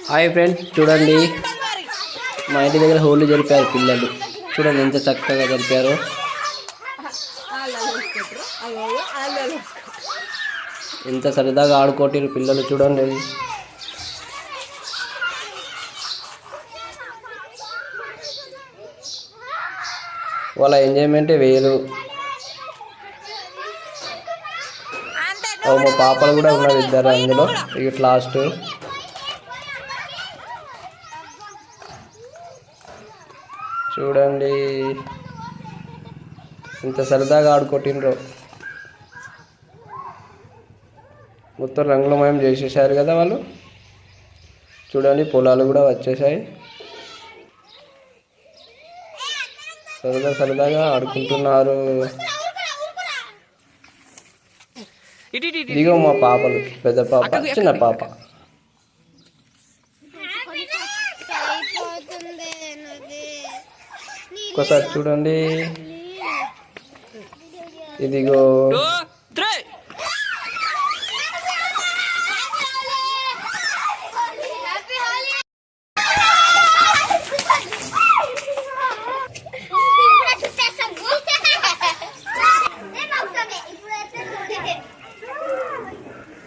Hi friends, చూడండి మా ఇంటి దగ్గర హోలీ జరిపారు పిల్లలు. చూడండి ఎంత చక్కగా జరిపారు. ఎంత సరదాగా ఆడుకోటిరు పిల్లలు. చూడండి వాళ్ళ ఎంజాయ్మెంటే వేరు. మా పాపలు కూడా ఉన్నారు ఇద్దరు అందులో. ఇక లాస్ట్ చూడండి ఇంత సరదాగా ఆడుకోటిండ్రో. మొత్తం రంగులమయం చేసేసారు కదా వాళ్ళు. చూడండి పొలాలు కూడా వచ్చేసాయి. సరదాగా ఆడుకుంటున్నారు. ఇదిగో మా పాపలు, పెద్ద పాప చిన్న పాప. ఒకసారి చూడండి. ఇదిగో